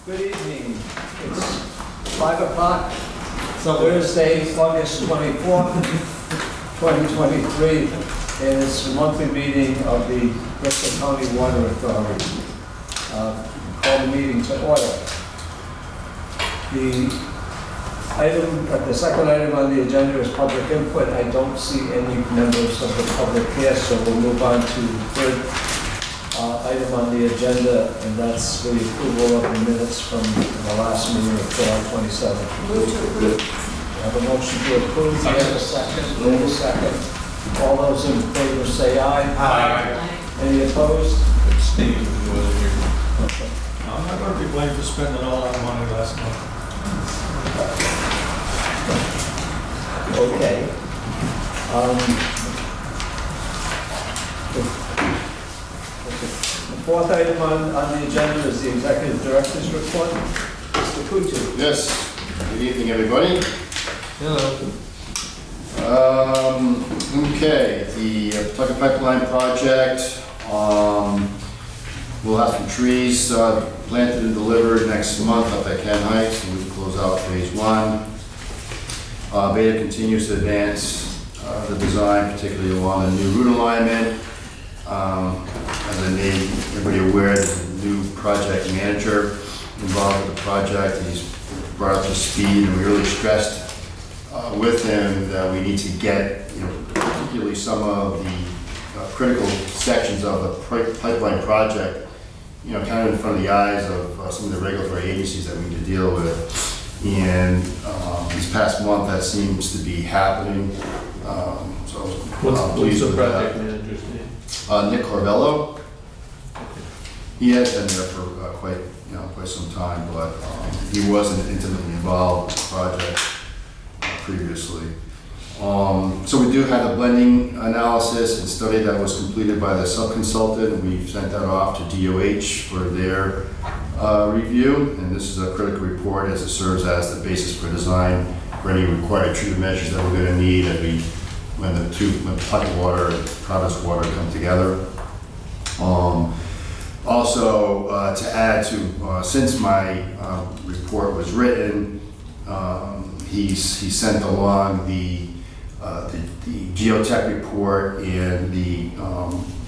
Good evening. It's 5 o'clock, Thursday, August 24th, 2023, and it's the monthly meeting of the Bristol County Water Authority. Call the meeting to order. The second item on the agenda is public input. I don't see any members of the public here, so we'll move on to the third item on the agenda, and that's the approval of the minutes from the last meeting of July 27th. Move to approve. I have a motion to approve. Do you have a second? Move a second. All those in favor say aye. Aye. Any opposed? Steve, you wasn't here. Okay. I'm not going to be blamed for spending all that money last month. Okay. The fourth item on the agenda is the Executive Director's Report. Mr. Kutu. Yes, good evening, everybody. Hello. Okay, the Pawtucket Pipeline project, we'll have some trees planted and delivered next month up at Ken Heights, and we can close out phase one. Beta continues to advance the design, particularly along the new route alignment. As I made everybody aware, there's a new project manager involved with the project. He's brought up to speed, and we really stressed with him that we need to get, particularly some of the critical sections of the pipeline project, kind of in front of the eyes of some of the regulatory agencies that we need to deal with. And this past month, that seems to be happening. So What's pleased the with project that. manager's name? Nick Corvello. He has been there for quite some time, but he wasn't intimately involved with the project previously. So we do have a blending analysis and study that was completed by the sub-consultant. We've sent that off to DOH for their review, and this is a critical report as it serves as the basis for design for any required treatment measures that we're going to need when Pawtucket water and Providence water come together. Also, to add to, since my report was written, he's sent along the geotech report and the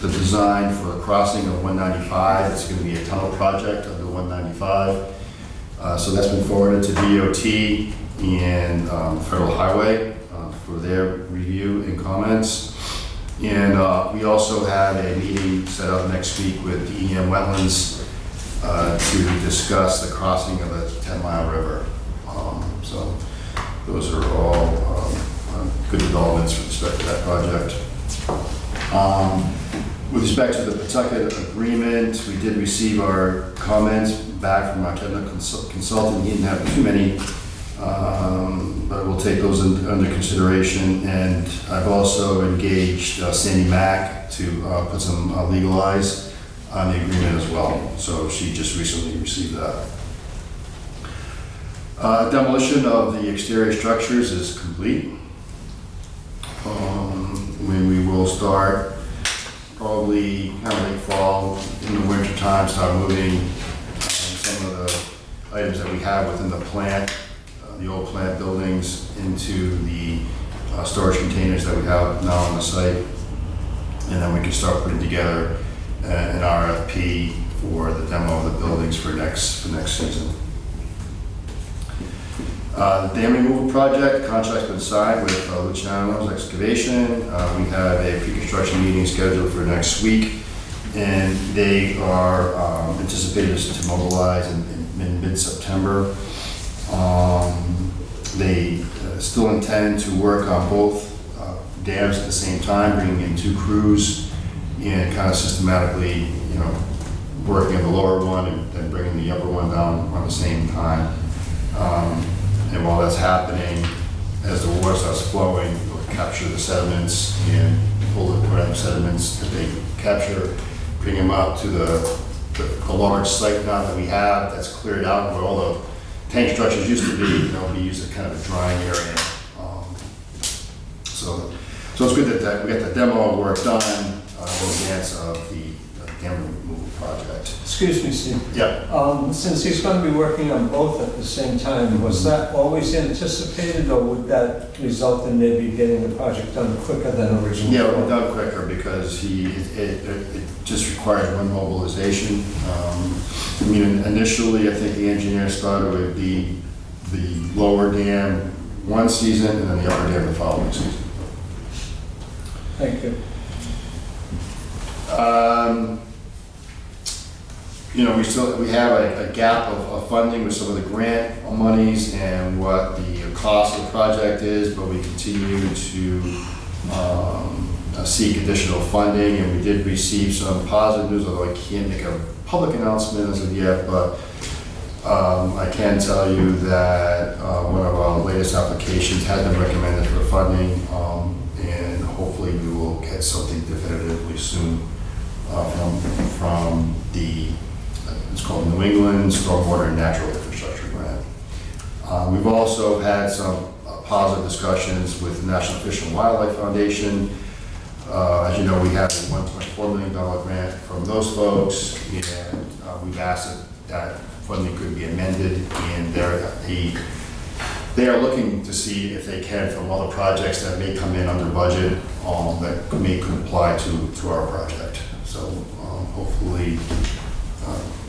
design for the crossing of 195. It's going to be a tunnel project of the 195. So that's been forwarded to DOT and Federal Highway for their review and comments. And we also have a meeting set up next week with the EM Wetlands to discuss the crossing of the 10-mile river. So those are all good developments with respect to that project. With respect to the Pawtucket agreement, we did receive our comments back from our technical consultant. He didn't have too many, but we'll take those under consideration. And I've also engaged Sandy Mack to put some legal eyes on the agreement as well. So she just recently received that. Demolition of the exterior structures is complete. We will start probably kind of late fall, in the winter time, start moving some of the items that we have within the plant, the old plant buildings, into the storage containers that we have now on the site. And then we can start putting together an RFP for the demo of the buildings for next season. The dam removal project, contract's been signed with Luciano's Excavation. We have a pre-construction meeting scheduled for next week, and they are anticipated to mobilize in mid-September. They still intend to work on both dams at the same time, bringing in 2 crews and kind of systematically, working on the lower one and then bringing the upper one down on the same time. And while that's happening, as the water starts flowing, they'll capture the sediments and pull the whatever sediments that they capture, bring them up to the large site now that we have that's cleared out where all the tank structures used to be. We use it kind of a drying area. So it's good that we got the demo work done in advance of the dam removal project. Excuse me, Steve. Yeah. Since he's going to be working on both at the same time, was that always anticipated, or would that result in maybe getting the project done quicker than originally? Yeah, we're done quicker because it just requires one mobilization. I mean, initially, I think the engineers thought it would be the lower dam one season and then the upper dam the following season. Thank you. You know, we have a gap of funding with some of the grant monies and what the cost of the project is, but we continue to seek additional funding, and we did receive some positive news, although I can't make a public announcement as of yet, but I can tell you that one of our latest applications has been recommended for funding, and hopefully we will get something definitively soon from the, it's called New England Stormwater and Natural Infrastructure Grant. We've also had some positive discussions with the National Fish and Wildlife Foundation. As you know, we have a $1.4 million grant from those folks, and we've asked that funding could be amended, and they are looking to see if they can from other projects that may come in under budget that could apply to our project. So hopefully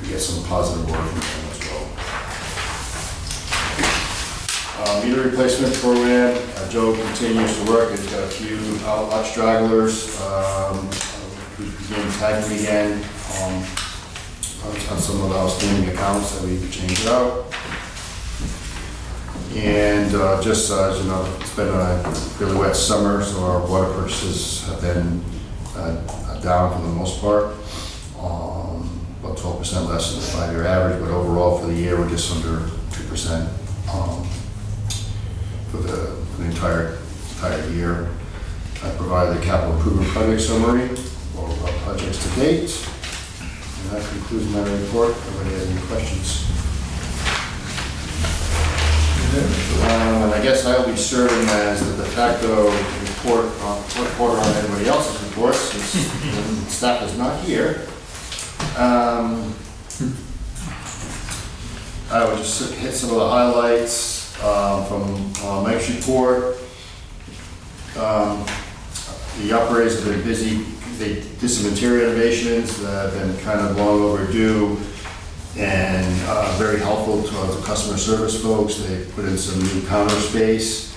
we get some positive word from them as well. Meter replacement program, Joe continues to work. He's got a few out stragglers. We began tagging again on some of the outstanding accounts that we changed out. And just as you know, it's been a really wet summer, so our water purchases have been down for the most part. About 12% less than the 5-year average, but overall for the year, we're just under 2% for the entire year. I provided the capital improvement project summary for our projects to date. And that concludes my report. Everybody have any questions? And I guess I'll be serving as the de facto reporter on everybody else's reports, since staff is not here. I will just hit some of the highlights from Mike's report. The operators have been busy. They did some interior renovations that have been kind of long overdue and very helpful to the customer service folks. They put in some new counter space,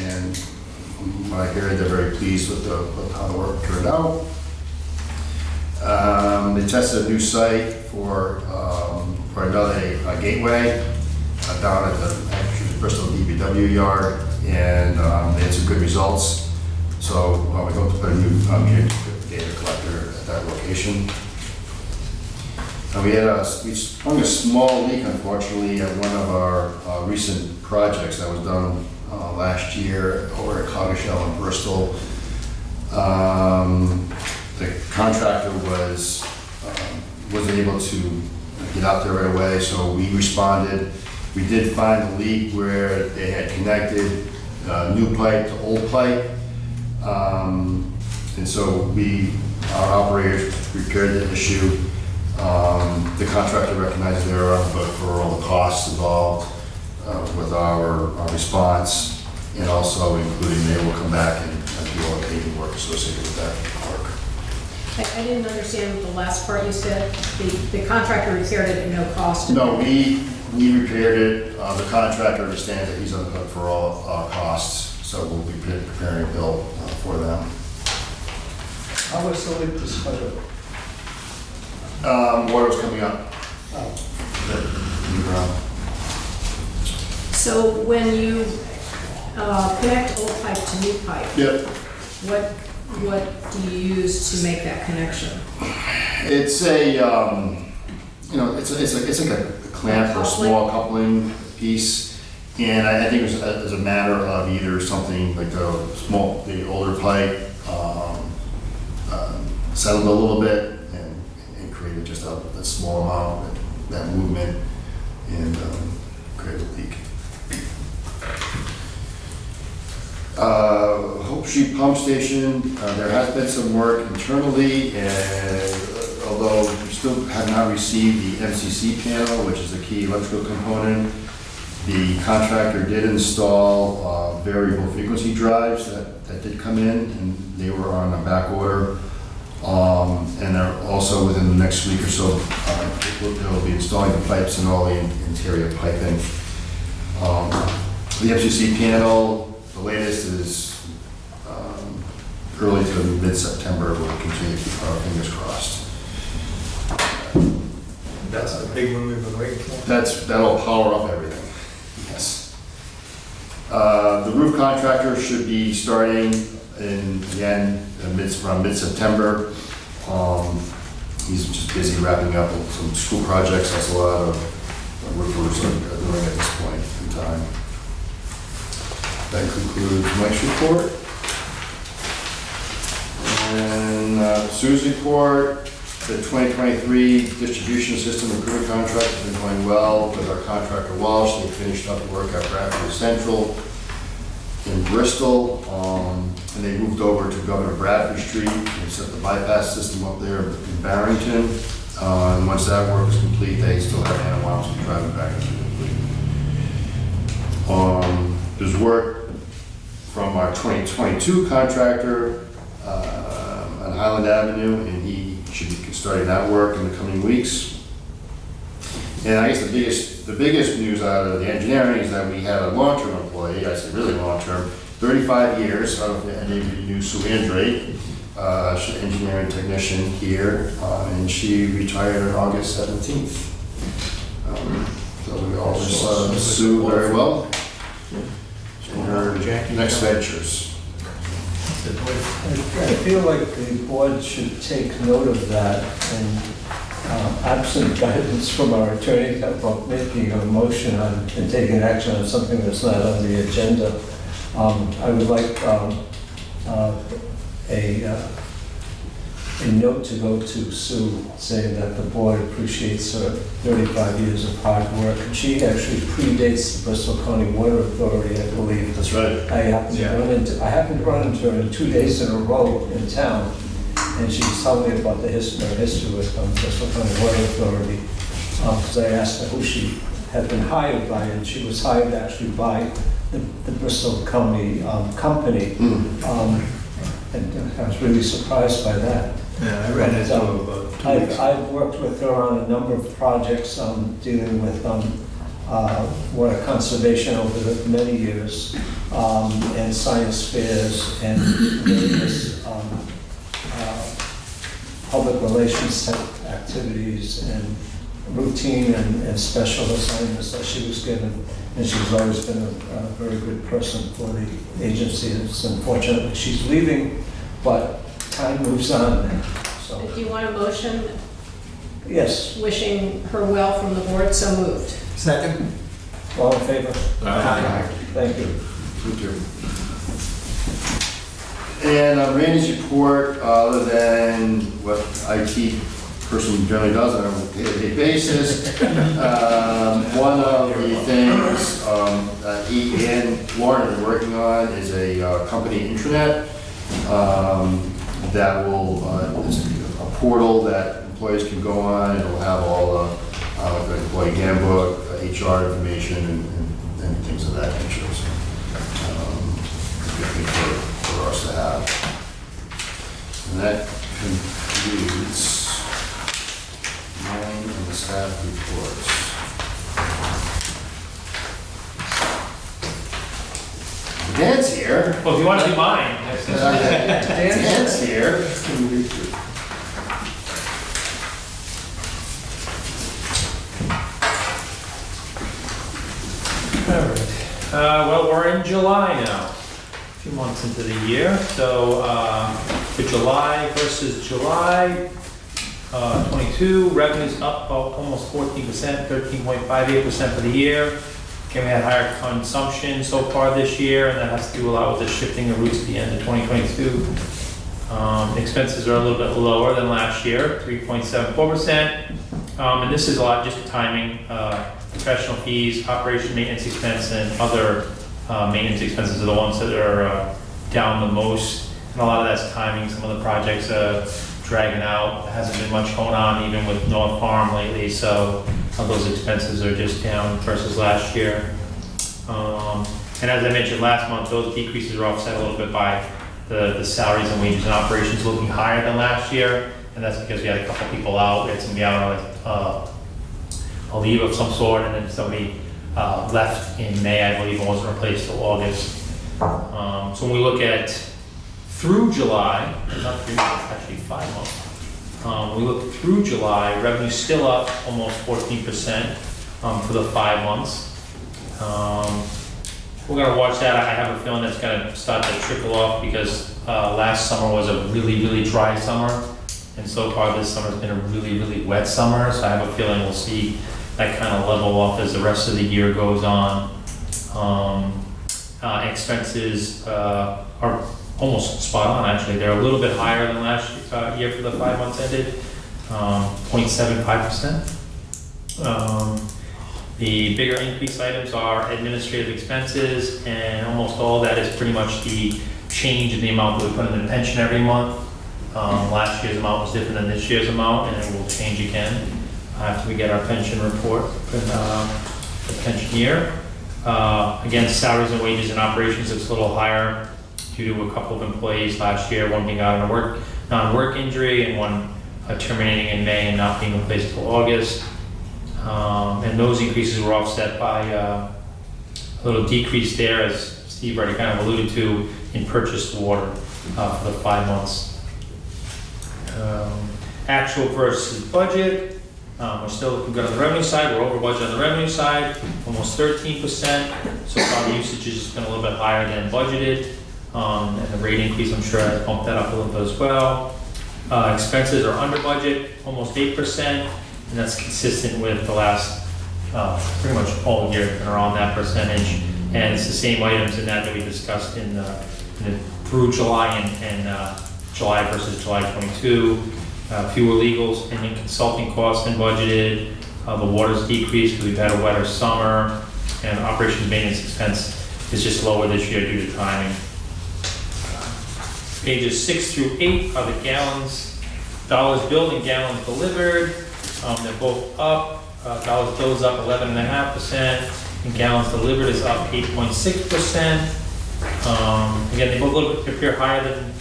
and what I hear, they're very pleased with how the work turned out. They tested a new site for another gateway down at the Bristol DPW yard, and they had some good results. So we hope to put a new meter data collector at that location. We sprung a small leak, unfortunately, at one of our recent projects that was done last year over at Coggeshall in Bristol. The contractor wasn't able to get out there right away, so we responded. We did find the leak where they had connected new pipe to old pipe, and so our operators repaired the issue. The contractor recognized they were on the hook for all the costs involved with our response, and also including they will come back and do all the paving work associated with that work. I didn't understand the last part you said. The contractor repaired it at no cost. No, we repaired it. The contractor understands that he's on the hook for all our costs, so we'll be preparing a bill for them. How was the leak discovered? Water was coming up. In the ground. So when you connect old pipe to new pipe, Yep. what do you use to make that connection? It's it's like a clamp or a small coupling piece, and I think it was a matter of either something like the older pipe settled a little bit and created just a small amount, that movement, and created a leak. Street Pump Station, there has been some work internally, and although we still have not received the MCC panel, which is a key electrical component, the contractor did install variable frequency drives that did come in, and they were on a back order. And they're also within the next week or so, they'll be installing the pipes and all the interior piping. The FCC panel, the latest is early to mid-September. We'll continue to keep our fingers crossed. That's the big one we've been waiting for. That'll power up everything, yes. The roof contractor should be starting around mid-September. He's just busy wrapping up some school projects. That's a lot of roofers are doing at this point in time. That concludes Mike's report. And Sue's report, the 2023 distribution system improvement contract has been going well with our contractor Walsh. They finished up work at Bradford Central in Bristol, and they moved over to Governor Bradford Street and set the bypass system up there in Barrington. And once that work is complete, they still have Anna Wamsley driving back to complete. There's work from our 2022 contractor on Highland Avenue, and he should be starting that work in the coming weeks. And I guess the biggest news out of the engineering is that we have a long-term employee, I say really long-term, 35 years. I don't know if any of you knew Sue Andrade, she's an engineering technician here, and she retired on August 17th. So we all wish Sue very well in her next ventures. I feel like the board should take note of that, and absent guidance from our attorney about making a motion on and taking action on something that's not on the agenda. I would like a note to go to Sue saying that the board appreciates her 35 years of hard work. And she actually predates the Bristol County Water Authority, I believe. That's right. I happened to run into her in 2 days in a row in town, and she was telling me about her history with Bristol County Water Authority, because I asked her who she had been hired by, and she was hired actually by the Bristol County company. And I was really surprised by that. Yeah, I read it about 2 weeks. I've worked with her on a number of projects dealing with water conservation over the many years, and science fairs and various public relations type activities and routine and special assignments that she was given. And she's always been a very good person for the agency. It's unfortunate that she's leaving, but time moves on. So, Do you want a motion yes, wishing her well from the board? So moved. Second? all in favor? Aye. Thank you. Me too. And Randy's report, other than what IT person generally does on a day-to-day basis, one of the things that he and Lauren are working on is a company intranet that will, it's a portal that employees can go on. It'll have all the employee handbook, HR information, and things of that nature. So, good thing for us to have. And that concludes mine and the staff reports. Dan's here. Well, if you want to do mine. Dan's here. All right. Well, we're in July now, a few months into the year. So for July versus July 22, revenue's up almost 14%, 13.58% for the year. Okay, we had higher consumption so far this year, and that has to do a lot with the shifting of routes at the end of 2022. Expenses are a little bit lower than last year, 3.74%. And this is a lot just timing, professional fees, operation maintenance expense, and other maintenance expenses are the ones that are down the most. And a lot of that's timing. Some of the projects are dragging out. There hasn't been much going on even with North Farm lately, so those expenses are just down versus last year. And as I mentioned last month, those decreases are offset a little bit by the salaries and wages and operations looking higher than last year. And that's because we had a couple people out. We had somebody out on a leave of some sort, and then somebody left in May, I believe, and wasn't replaced till August. So when we look at through July, not 3 months, actually 5 months. We look through July, revenue's still up almost 14% for the 5 months. We're gonna watch that. I have a feeling that's gonna start to trickle off because last summer was a really, really dry summer. And so far this summer's been a really, really wet summer. So I have a feeling we'll see that kind of level off as the rest of the year goes on. Expenses are almost spot on, actually. They're a little bit higher than last year for the 5 months ended, 0.75%. The bigger increase items are administrative expenses, and almost all of that is pretty much the change in the amount that we put in the pension every month. Last year's amount was different than this year's amount, and it will change again after we get our pension report for the pension year. Again, salaries and wages and operations, it's a little higher due to a couple of employees last year, one being out on a non-work injury and one terminating in May and not being replaced until August. And those increases were offset by a little decrease there, as Steve already kind of alluded to, in purchased water for the 5 months. Actual versus budget, we're still looking good on the revenue side. We're over budget on the revenue side, almost 13%. So far the usage has been a little bit higher than budgeted. And the rate increase, I'm sure, has bumped that up a little bit as well. Expenses are under budget, almost 8%. And that's consistent with the last, pretty much all year, been around that percentage. And it's the same items in that we discussed in through July and July versus July 22. Fewer legals and consulting costs than budgeted. The water's decreased because we've had a wetter summer. And operations maintenance expense is just lower this year due to timing. Pages 6 through 8 are the gallons, dollars billed and gallons delivered. They're both up. Dollars billed is up 11.5%, and gallons delivered is up 8.6%. Again, they both appear higher than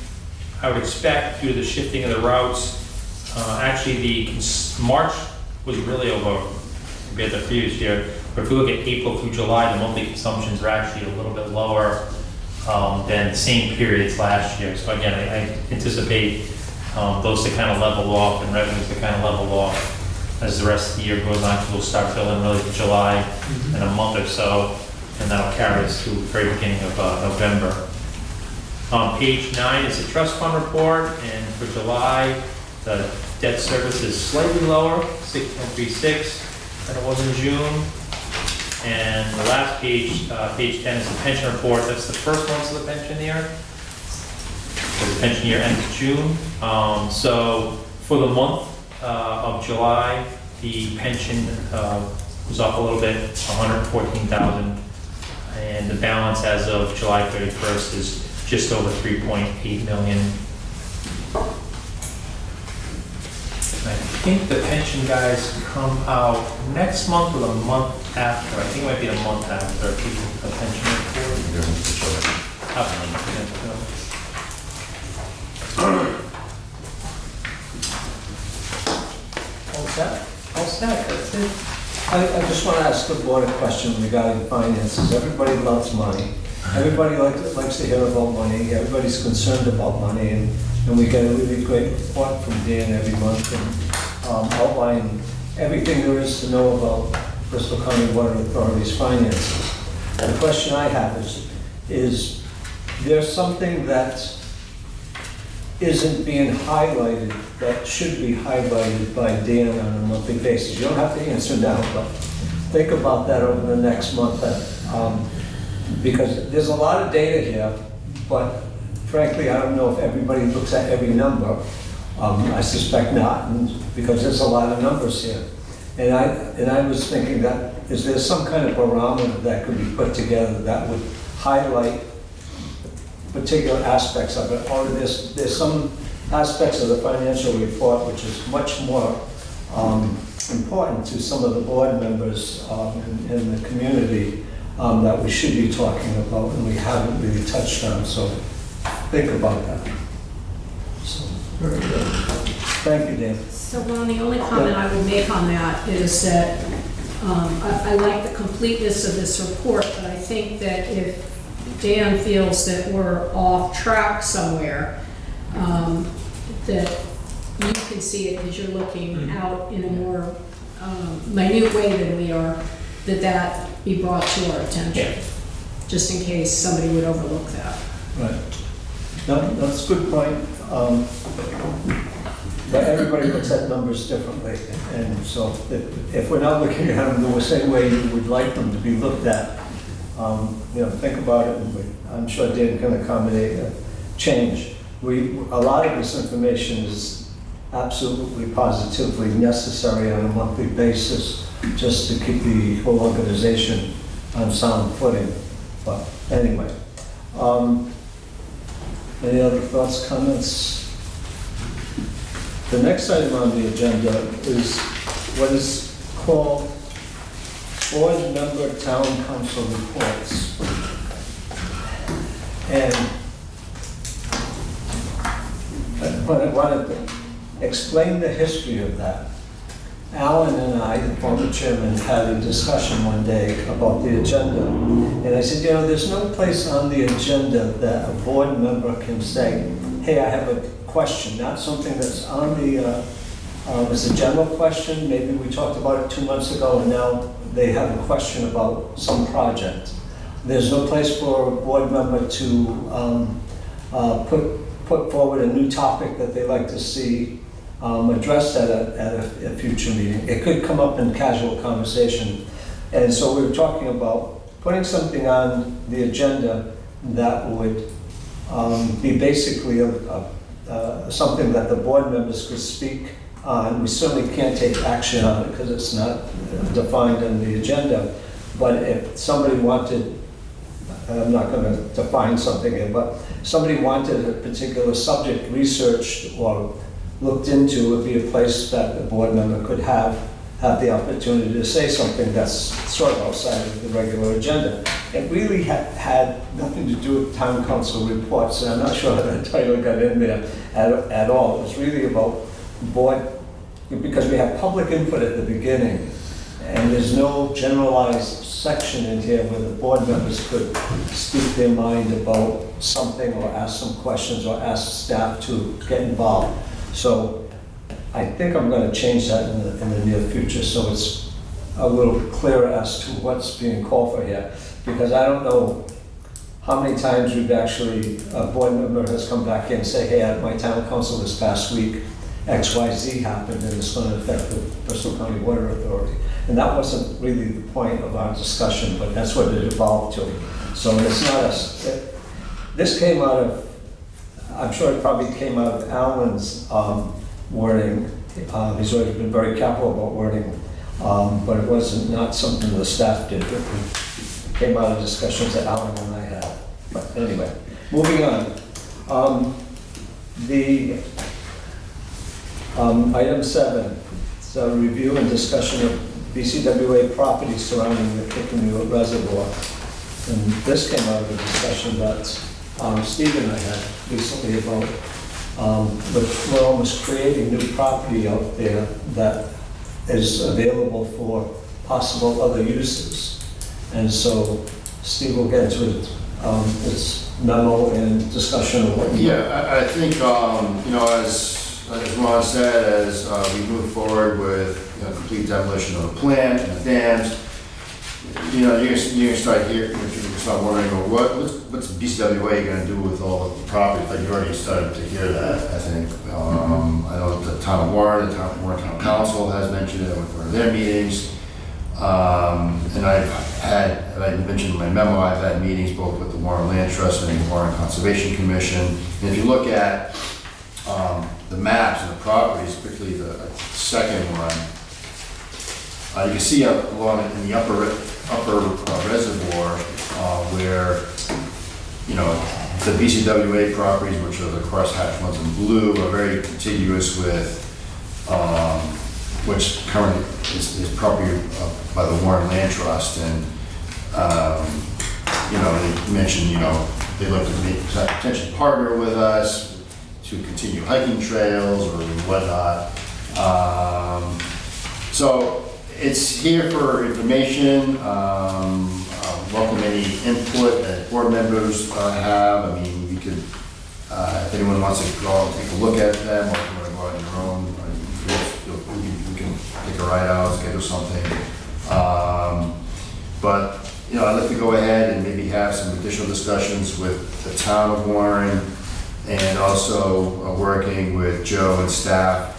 I would expect due to the shifting of the routes. Actually, March was really over compared to the previous year. But if we look at April through July, the monthly consumptions are actually a little bit lower than the same periods last year. So again, I anticipate those to kind of level off and revenues to kind of level off as the rest of the year goes on, because we'll start billing really for July in a month or so, and that'll carry us through the very beginning of November. Page 9 is the trust fund report, and for July, the debt service is slightly lower, 6.36 than it was in June. And the last page, page 10, is the pension report. That's the first month of the pension year. So the pension year ends June. So for the month of July, the pension was up a little bit, 114,000, and the balance as of July 31st is just over 3.8 million. And I think the pension guys come out next month or a month after. I think it might be a month after a pension report. All set? All set, that's it. I just want to ask the board a question regarding finances. Everybody loves money. Everybody likes to hear about money. Everybody's concerned about money, and we get a really great report from Dan every month and outlining everything there is to know about Bristol County Water Authority's finances. The question I have is there something that isn't being highlighted that should be highlighted by Dan on a monthly basis? You don't have to answer now, but think about that over the next month. Because there's a lot of data here, but frankly, I don't know if everybody looks at every number. I suspect not, because there's a lot of numbers here. And I was thinking that, is there some kind of barometer that could be put together that would highlight particular aspects of it, or there's some aspects of the financial report which is much more important to some of the board members in the community that we should be talking about, and we haven't really touched on, so think about that. So, very good. Thank you, Dan. So, Ron, the only comment I would make on that is that I like the completeness of this report, but I think that if Dan feels that we're off track somewhere, that you can see it because you're looking out in a more minute way than we are, that be brought to our attention, just in case somebody would overlook that. Right. No, that's a good point. But everybody looks at numbers differently, and so if we're not looking at them the same way you would like them to be looked at, think about it, and I'm sure Dan can accommodate a change. A lot of this information is absolutely positively necessary on a monthly basis just to keep the whole organization on sound footing. But anyway, any other thoughts, comments? The next item on the agenda is what is called board member town council reports. And I wanted to explain the history of that. Alan and I, the former chairman, had a discussion one day about the agenda. And I said, there's no place on the agenda that a board member can say, hey, I have a question, not something that's on the, it's a general question. Maybe we talked about it 2 months ago, and now they have a question about some project. There's no place for a board member to put forward a new topic that they like to see addressed at a future meeting. It could come up in casual conversation. And so we were talking about putting something on the agenda that would be basically something that the board members could speak on. We certainly can't take action on it because it's not defined in the agenda. But if somebody wanted, I'm not going to define something here, but somebody wanted a particular subject researched or looked into, would be a place that the board member could have the opportunity to say something that's sort of outside of the regular agenda. It really had nothing to do with town council reports, and I'm not sure how that title got in there at all. It was really about board, because we have public input at the beginning, and there's no generalized section in here where the board members could speak their mind about something or ask some questions or ask staff to get involved. So I think I'm going to change that in the near future, so it's a little clearer as to what's being called for here. Because I don't know how many times we've actually, a board member has come back in and say, hey, at my town council this past week, XYZ happened and it's going to affect the Bristol County Water Authority. And that wasn't really the point of our discussion, but that's what it evolved to. So it's not this came out of, I'm sure it probably came out of Alan's wording. He's always been very careful about wording, but it wasn't not something the staff did. It came out of discussions that Alan and I had. But anyway, moving on. Item 7, so review and discussion of BCWA property surrounding the Kickanew Reservoir. And this came out of a discussion that Steve and I had recently about, we're almost creating new property out there that is available for possible other uses. And so Steve will get into his memo and discussion of what. Yeah, I think, as Ron said, as we move forward with complete demolition of the plant and the dams, you're going to start here, you're going to start wondering, what's BCWA going to do with all of the property? Like you already started to hear that, I think. I know the town of Warren, the Warren Town Council has mentioned it with one of their meetings. And I mentioned in my memo, I've had meetings both with the Warren Land Trust and the Warren Conservation Commission. And if you look at the maps and the properties, particularly the second one, you can see along in the upper reservoir where, The BCWA properties, which are the crosshatched ones in blue, are very contiguous with, which currently is property by the Warren Land Trust. And, they mentioned, they look to make a potential partner with us to continue hiking trails or whatnot. So it's here for information. Welcome any input that board members have. I mean, we could, if anyone wants to go out and take a look at them, or if you want to go out on your own, we can take a ride out, schedule something. But I'd like to go ahead and maybe have some additional discussions with the town of Warren, and also working with Joe and staff,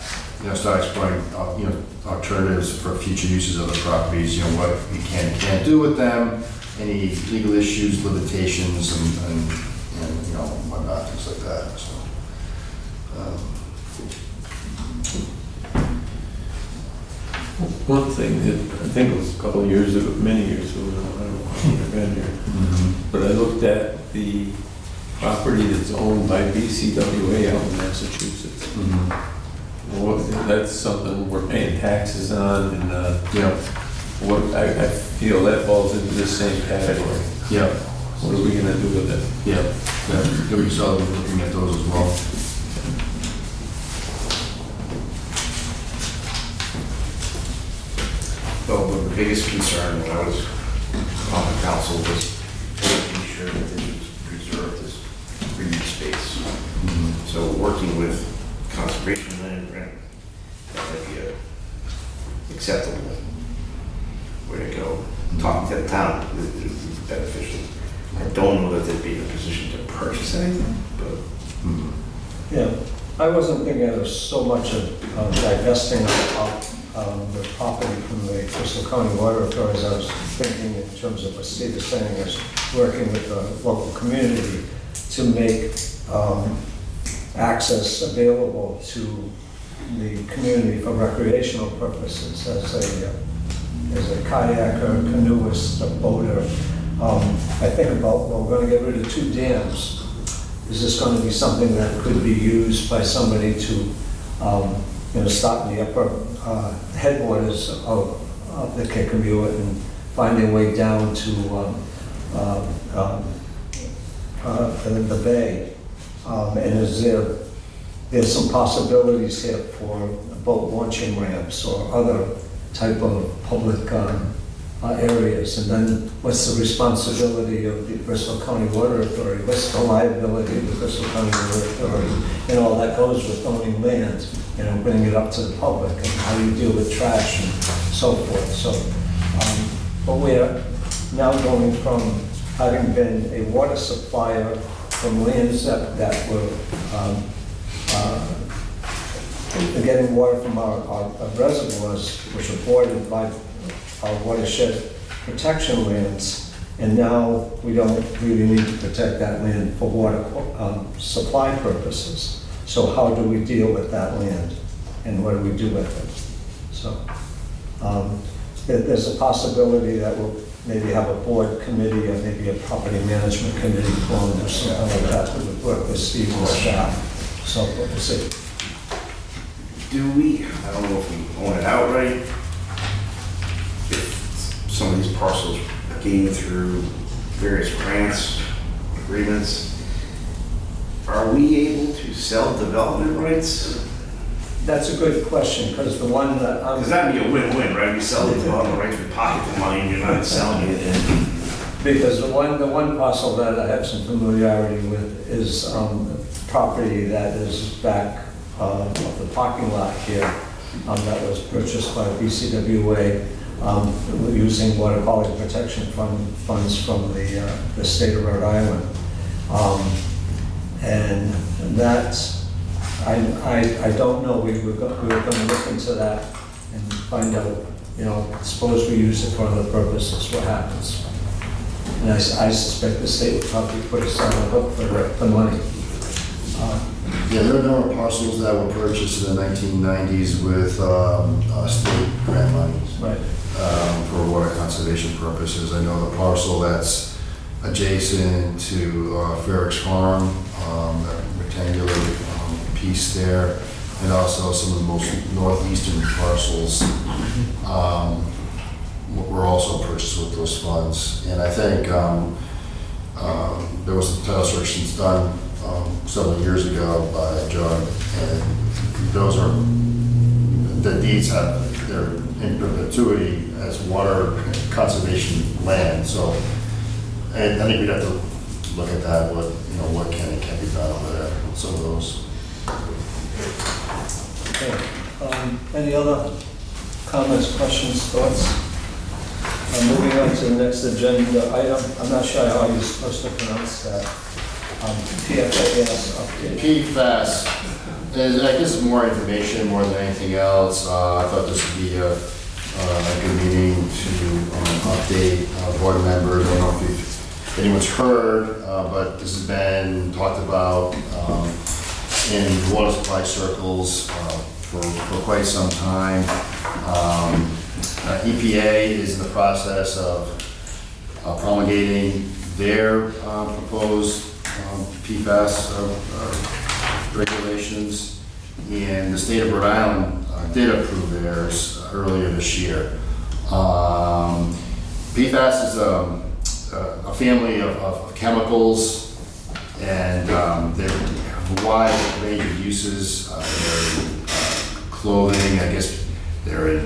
start exploring, alternatives for future uses of the properties, what we can and can't do with them, any legal issues, limitations, and whatnot, things like that, so. One thing that I think it was a couple of years ago, many years ago, I don't know how long I've been here, but I looked at the property that's owned by BCWA out in Massachusetts. Well, that's something we're paying taxes on, and I feel that falls into the same category. Yeah. What are we gonna do with it? Yeah, we saw them looking at those as well. Well, the biggest concern when I was on the council was making sure that this was preserved as green space. So working with conservation land grant, that might be a acceptable way to go. Talking to the town would be beneficial. I don't know that they'd be in a position to purchase anything, but. Yeah, I wasn't thinking of so much of divesting of the property from the Bristol County Water Authority. I was thinking in terms of what Steve is saying, is working with the local community to make access available to the community for recreational purposes, as a kayaker, canoeist, a boater. I think about, well, we're going to get rid of 2 dams. Is this going to be something that could be used by somebody to, start in the upper headwaters of the Kickapoo and find their way down to the bay? And there's some possibilities here for boat launching ramps or other type of public areas? And then what's the responsibility of the Bristol County Water Authority? What's the liability of the Bristol County Water Authority? And all that goes with owning land, bringing it up to the public, and how you deal with trash and so forth. So, but we're now going from having been a water supplier from lands that were getting water from our reservoirs, which are bordered by our watershed protection lands, and now we don't really need to protect that land for water supply purposes. So how do we deal with that land, and what do we do with it? So there's a possibility that we'll maybe have a board committee or maybe a property management committee formed or something like that that would work with Steve and staff. So we'll see. Do we, I don't know if we own it outright, if some of these parcels gain through various grants, agreements, are we able to sell development rights? That's a good question, because the one that I'm... Because that'd be a win-win, right? You sell the development rights, we pocket the money, and you're not selling it. Because the one parcel that I have some familiarity with is property that is back of the parking lot here that was purchased by BCWA using water quality protection funds from the state of Rhode Island. And that's, I don't know, we were going to look into that and find out, suppose we use it for other purposes, what happens? And I suspect the state would probably put us on the hook for money. Yeah, there are parcels that were purchased in the 1990s with state grant money Right. For water conservation purposes. I know the parcel that's adjacent to Ferrick's Farm, that rectangular piece there, and also some of the most northeastern parcels were also purchased with those funds. And I think there was a title search done several years ago by John, and those are, the deeds have, they're in perpetuity as water conservation land. So, and I think we'd have to look at that, what can and can't be done over there with some of those. Okay. Any other comments, questions, thoughts? Moving on to the next agenda item. I'm not sure how you're supposed to pronounce that. PFAS update. PFAS, and I guess it's more information more than anything else. I thought this would be a good meeting to update board members. I don't know if anyone's heard, but this has been talked about in water supply circles for quite some time. EPA is in the process of promulgating their proposed PFAS regulations, and the state of Rhode Island did approve theirs earlier this year. PFAS is a family of chemicals, and they have a wide range of uses. They're in clothing, I guess they're in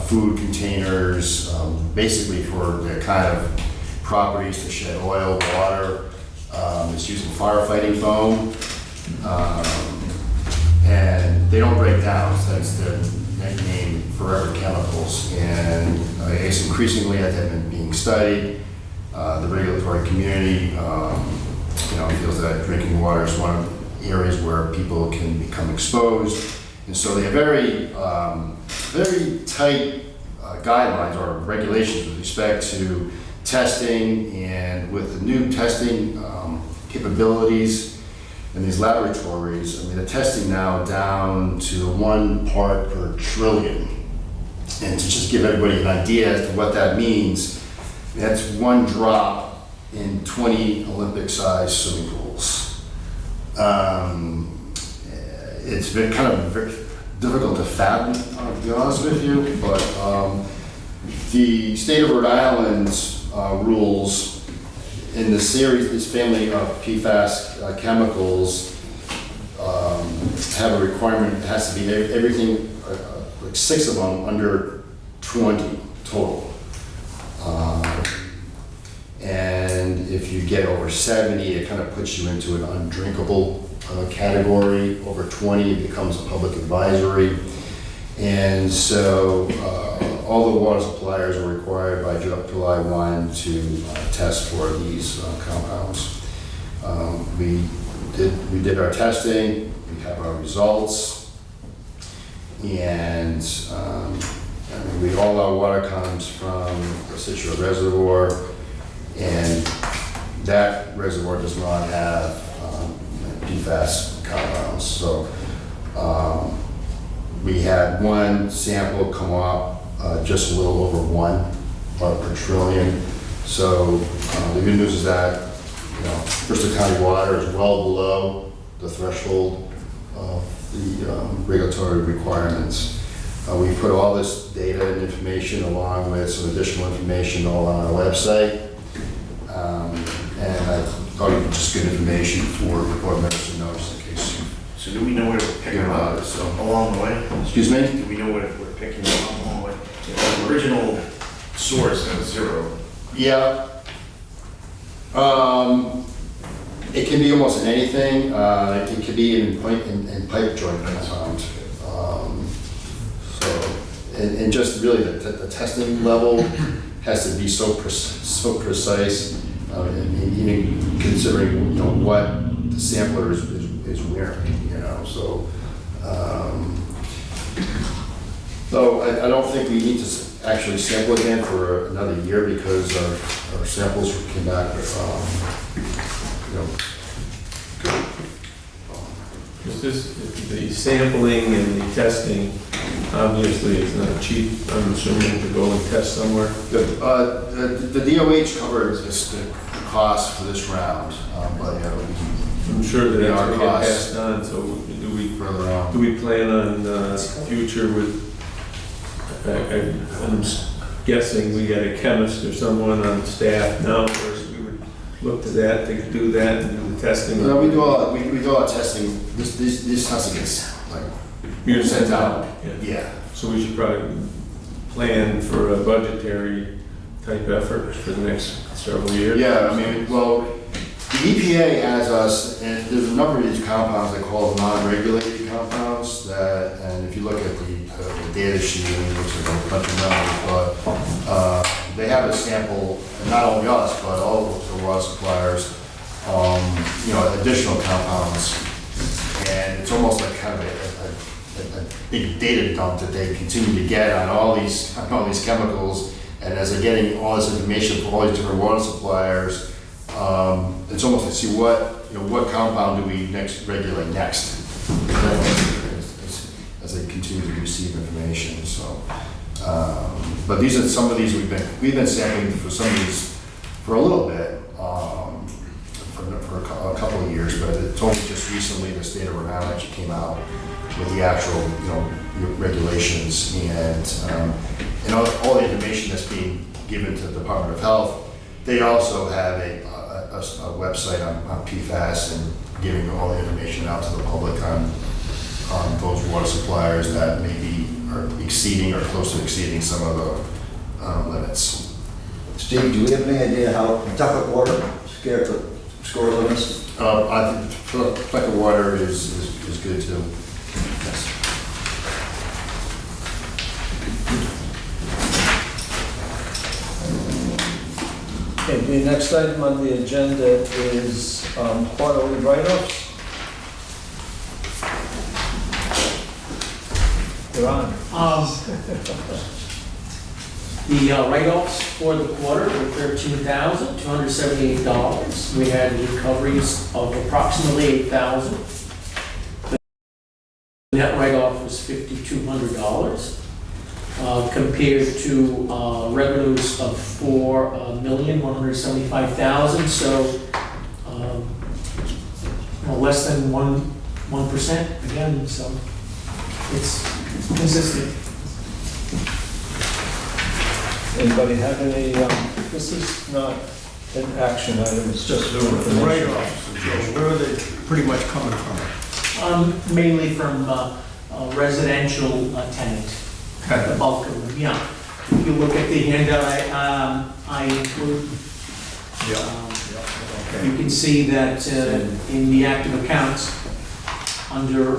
food containers, basically for the kind of properties to shed oil, water. It's used in firefighting foam, and they don't break down, so that's the nickname forever chemicals. And I guess increasingly that have been being studied. The regulatory community, feels that drinking water is one of the areas where people can become exposed, and so they have very tight guidelines or regulations with respect to testing, and with the new testing capabilities in these laboratories, I mean, the testing now down to 1 part per trillion. And to just give everybody an idea as to what that means, that's 1 drop in 20 Olympic-sized swimming pools. It's been kind of very difficult to fathom, to be honest with you, but the state of Rhode Island's rules in the series, this family of PFAS chemicals have a requirement. It has to be everything, like 6 of them under 20 total. And if you get over 70, it kind of puts you into an undrinkable category. Over 20, it becomes a public advisory. And so all the water suppliers are required by July 1 to test for these compounds. We did our testing, we have our results, and all our water comes from the Situate Reservoir, and that reservoir does not have PFAS compounds. So we had 1 sample come up just a little over 1 part per trillion. So the good news is that Bristol County water is well below the threshold of the regulatory requirements. We put all this data and information along with some additional information all on our website. And I thought it was just good information for board members to know, just in case. So do we know what we're picking about up it, so. along the way? Excuse me? Do we know what we're picking up along the way? The original source has 0. Yeah. It can be almost in anything. It can be in pipe joint compound. And just really the testing level has to be so precise, and even considering what the sampler is wearing, So, though I don't think we need to actually sample again for another year because our samples came back good. The sampling and the testing, obviously, it's not cheap, I'm assuming, to go and test somewhere. The DOH covers this, the cost for this round, but yeah, it'll be I'm sure that They that's are gonna get costs. passed on, so further on. do we plan on, future with, I'm guessing we got a chemist or someone on staff now, or we would look to that, to do that and do the testing? No, we do all the testing. This has to get like You're sent out. Yeah. Yeah. So we should probably plan for a budgetary type effort for the next several years. Yeah, I mean, well, the EPA has us, and there's a number of these compounds they call non-regulated compounds that, and if you look at the data sheet, it looks like a bunch of numbers, but they have a sample, not only us, but all of the water suppliers, additional compounds, and it's almost like kind of a big data dump that they continue to get on all these chemicals, and as they're getting all this information from all these different water suppliers, it's almost to see what compound do we regulate next, as they continue to receive information. So, but these are some of these we've been sampling for some of these for a little bit, for a couple of years. But it's only just recently the state of Rhode Island actually came out with the actual regulations and all the information that's being given to the Department of Health. They also have a website on PFAS and giving all the information out to the public on those water suppliers that maybe are exceeding or close to exceeding some of the limits. Steve, do we have any idea how Kentucky water score limits? I think Kentucky water is good too. Yes. Okay, the next item on the agenda is quarterly write-offs. You're on. The write-offs for the quarter were $13,278. We had recoveries of approximately $8,000. The net write-off was $5,200 compared to revenues of $4,175,000. So less than 1% again. So it's consistent. Anybody have any, this is not an action item, it's just The information. write-offs, where are they pretty much coming from? Mainly from residential tenant, the bulk of them, yeah. If you look at the handout I include, you can see that in the active accounts, under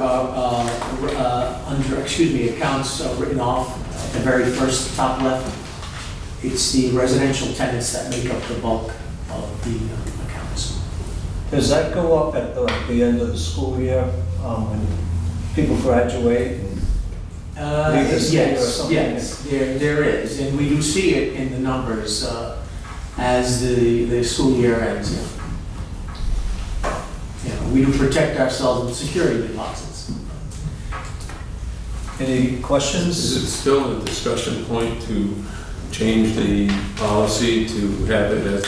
accounts written off at the very first top left, it's the residential tenants that make up the bulk of the accounts. Does that go up at the end of the school year, when people graduate and leave the state or something? Yes, there is, and we do see it in the numbers as the school year ends. We do protect ourselves with security deposits. Any questions? Is it still a discussion point to change the policy to have it as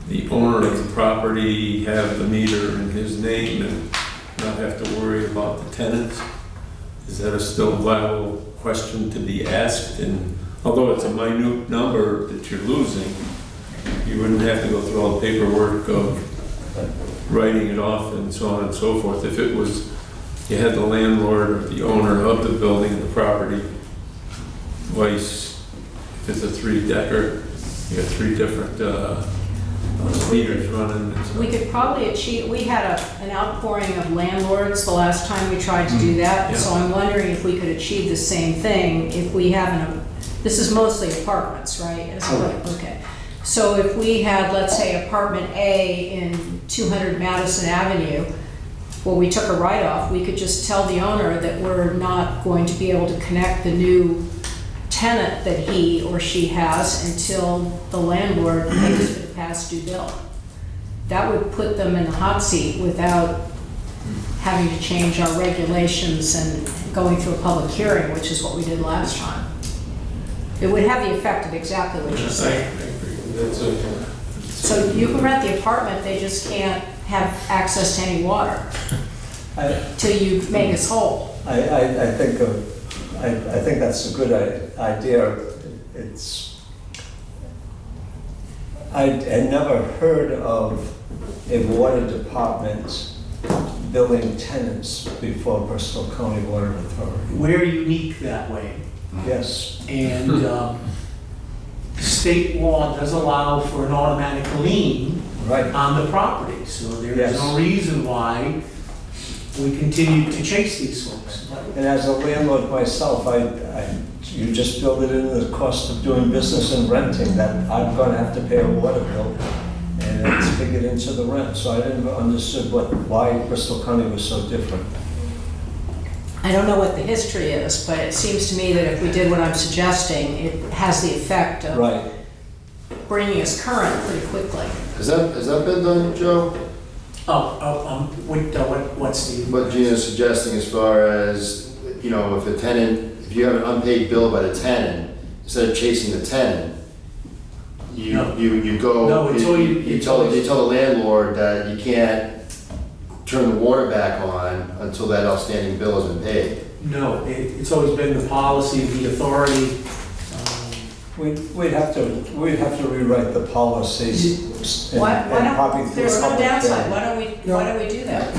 the owner of the property have the meter in his name and not have to worry about the tenants? Is that a still viable question to be asked? And although it's a minute number that you're losing, you wouldn't have to go through all the paperwork of writing it off and so on and so forth. If it was, you had the landlord or the owner of the building and the property, twice, if it's a 3-decker, you have 3 different meters running. And so. We could probably achieve, we had an outpouring of landlords the last time we tried to do that. Yeah. So I'm wondering if we could achieve the same thing if we have this is mostly apartments, right? Okay. So if we had, let's say, apartment A in 200 Madison Avenue, well, we took a write-off, we could just tell the owner that we're not going to be able to connect the new tenant that he or she has until the landlord pays for the past due bill. That would put them in the hot seat without having to change our regulations and going through a public hearing, which is what we did last time. It would have the effect of exactly what you I said. agree. That's So you can rent the apartment, they just can't have access to any water till you make us whole. I think that's a good idea. I never heard of a water department billing tenants before Bristol County Water Authority. We're unique that way. Yes, And state law does allow for an automatic lien right. on the property. So there is Yes. no reason why we continue to chase these folks. And as a landlord myself, you just build it into the cost of doing business and renting, that I'm gonna have to pay a water bill, and it's figured into the rent. So I never understood why Bristol County was so different. I don't know what the history is, but it seems to me that if we did what I'm suggesting, it has the effect of Right. bringing us current pretty quickly. Has that been done, Joe? What's the? What Gina's suggesting as far as, you know, if you have an unpaid bill by the tenant, instead of chasing the tenant, No. you go, No, it's all you tell the landlord that you can't turn the water back on until that outstanding bill has been paid. No, it's always been the policy of the authority. We'd have to rewrite the policies. and- Why and probably don't, through there's a no public downside, hearing. why don't we do that?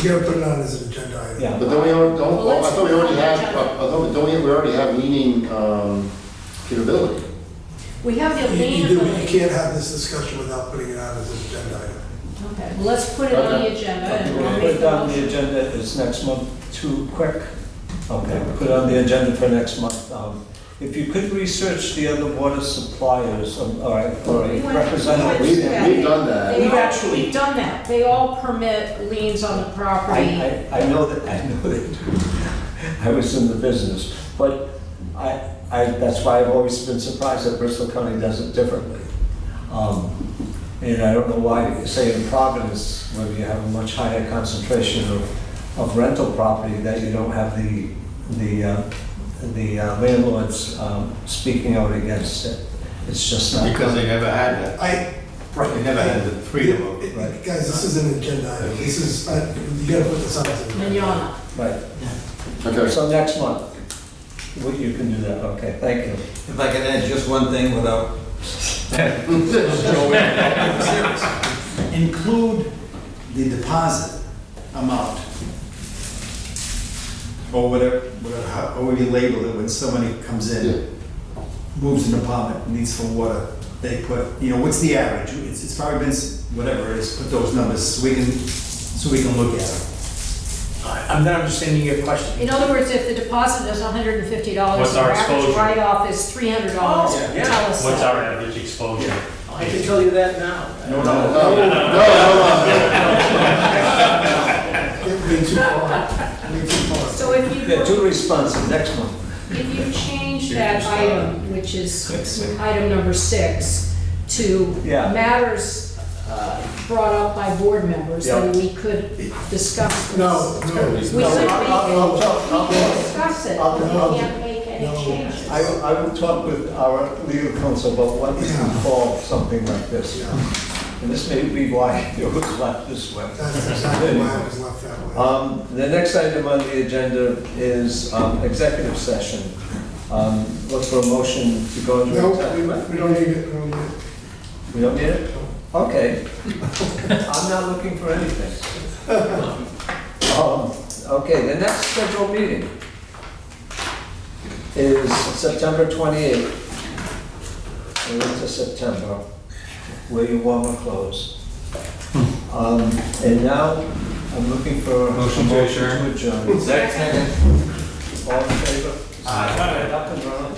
You gotta put it on as an agenda item. Yeah. But then we don't, Well, let's I thought we put it already on have, the agenda. we already have leaning capability. We have the lien You ability. can't have this discussion without putting it on as an agenda item. Okay, well, let's put it on the Okay. agenda and We'll we'll put make it the on the motion. agenda, is next month too quick? Okay, put it on the agenda for next month. If you could research the other water suppliers, or We went representative. through that. We've done that. We've done that. They all permit liens on the property. I know that, I was in the business, but that's why I've always been surprised that Bristol County does it differently. And I don't know why, say in Providence, where you have a much higher concentration of rental property, that you don't have the landlords speaking out against it. It's just not. Because they never had that. They never had the freedom of it. Right. Guys, this is an agenda item. This is, you gotta put this on as an agenda. Manana. Right. Okay. So next month, you can do that, okay, thank you. If I can add just one thing without, include the deposit amount, or whatever, however you label it, when somebody comes in, moves an apartment, needs for water, they put, what's the average? It's probably been, whatever it is, put those numbers so we can look at them. I'm not understanding your question. In other words, if the deposit is $150, What's our average exposure? write-off is $300. Oh, yeah. Tell us What's that. our average exposure? I can tell you that now. No. Way too far. Way too far. So if you, Yeah, two responses next month. if you change that item, which is item number 6, to Yeah. matters brought up by board members, then Yeah. we could discuss this. No, We no. could discuss it, I'll- but I'll- we can't make any no. changes. I will talk with our legal counsel about what we can call something like this. Yeah, And this may be why it was left this way. that's exactly why it was left that way. The next item on the agenda is executive session. Look for a motion to go into No, executive. we don't need it, we don't need it. We don't need it? Okay. I'm not looking for anything. Okay, the next scheduled meeting is September 28th. We're into September, where you warm or close. And now, I'm looking for a Motion to adjourn. adjourn. Second. All in favor? Aye. Up and running.